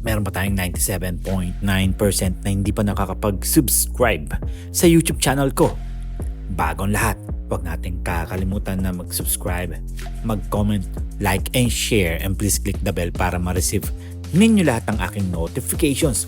meron pa tayong 97.9% na hindi pa nakakapag-subscribe sa YouTube channel ko. Bagong lahat, huwag natin kakalimutan na mag-subscribe, mag-comment, like, and share, and please click the bell para ma-receive ninyo lahat ng aking notifications.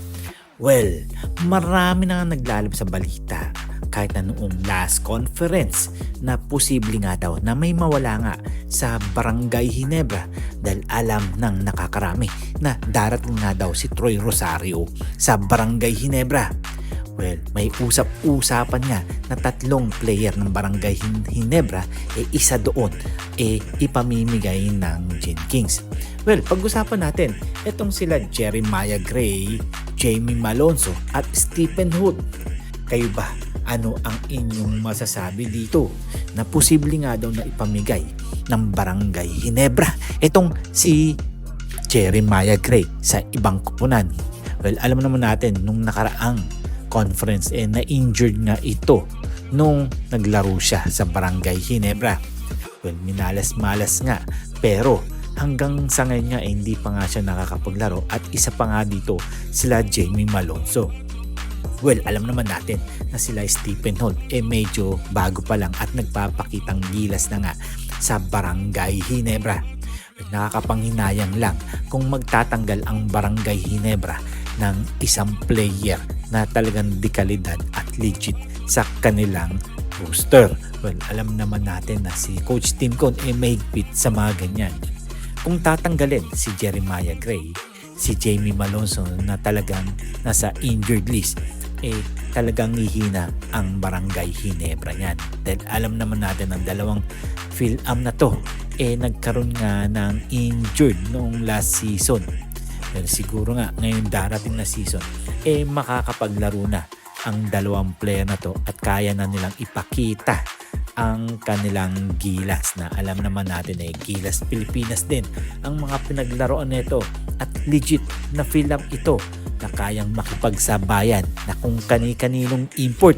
Well, marami na naglalab sa balita kahit na noong last conference na posible nga daw na may mawala nga sa Barangay Ginebra dahil alam ng nakakarami na darating nga daw si Troy Rosario sa Barangay Ginebra. Well, may usap-usapan nga na 3 player ng Barangay Ginebra isa doon ipamimigay ng Gin Kings. Well, pag-usapan natin, itong sila Jeremiah Gray, Jamie Malonzo at Stephen Hood. Kayo ba? Ano ang inyong masasabi dito na posible nga daw na ipamigay ng Barangay Ginebra itong si Jeremiah Gray sa ibang kupunan? Well, alam naman natin nung nakaraang conference na-injured nga ito nung naglaro siya sa Barangay Ginebra. Well, minalas-malas nga pero hanggang sa ngayon nga hindi pa nga siya nakakapaglaro at isa pa nga dito sila Jamie Malonzo. Well, alam naman natin na sila Stephen Hood medyo bago pa lang at nagpapakitang gilas na nga sa Barangay Ginebra. Nakakapanghinayang lang kung magtatanggal ang Barangay Ginebra ng isang player na talagang dekalidad at legit sa kanilang roster. Well, alam naman natin na si Coach Tim Cone may higpit sa mga ganyan. Kung tatanggalin si Jeremiah Gray, si Jamie Malonzo na talagang nasa injured list, talagang hihina ang Barangay Ginebra niyan. Dahil alam naman natin ang dalawang Phil-Am na to nagkaroon nga ng injured noong last season. Pero siguro nga ngayon darating na season makakapaglaro na ang dalawang player na to at kaya na nilang ipakita ang kanilang gilas na alam naman natin gilas Pilipinas din ang mga pinaglaruan nito at legit na Phil-Am ito na kayang makipagsabayan na kung kani-kaninong import.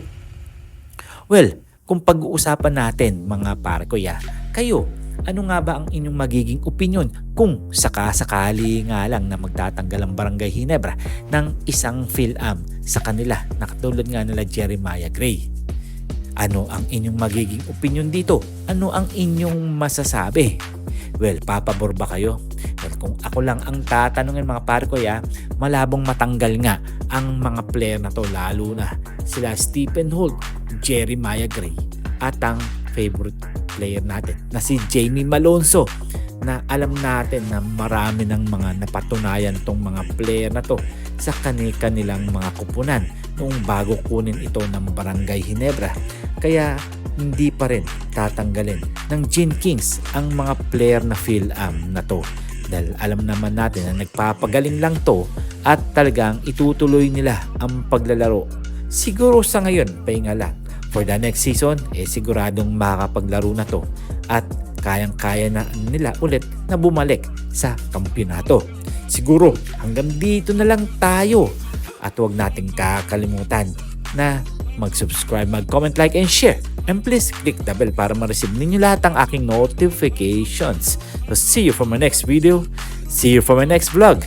Well, kung pag-uusapan natin mga parkoya, kayo, ano nga ba ang inyong magiging opinion kung sakasakali nga lang na magtatanggal ang Barangay Ginebra ng isang Phil-Am sa kanila na katulad nga nila Jeremiah Gray? Ano ang inyong magiging opinion dito? Ano ang inyong masasabi? Well, papabor ba kayo? Well, kung ako lang ang tatanungin mga parkoya, malabong matanggal nga ang mga player na to lalo na sila Stephen Hood, Jeremiah Gray at ang favorite player natin na si Jamie Malonzo na alam natin na marami ng mga napatunayan tong mga player na to sa kanilang mga kupunan noong bago kunin ito ng Barangay Ginebra. Kaya hindi pa rin tatanggalin ng Gin Kings ang mga player na Phil-Am na to. Dahil alam naman natin na nagpapagaling lang to at talagang itutuloy nila ang paglalaro. Siguro sa ngayon, pahinga lang. For the next season, siguradong makakapaglaro na to at kayang-kaya na nila ulit na bumalik sa kampyonato. Siguro hanggang dito na lang tayo at huwag nating kakalimutan na mag-subscribe, mag-comment, like, and share. And please click the bell para ma-receive ninyo lahat ang aking notifications. So see you for my next video. See you for my next vlog.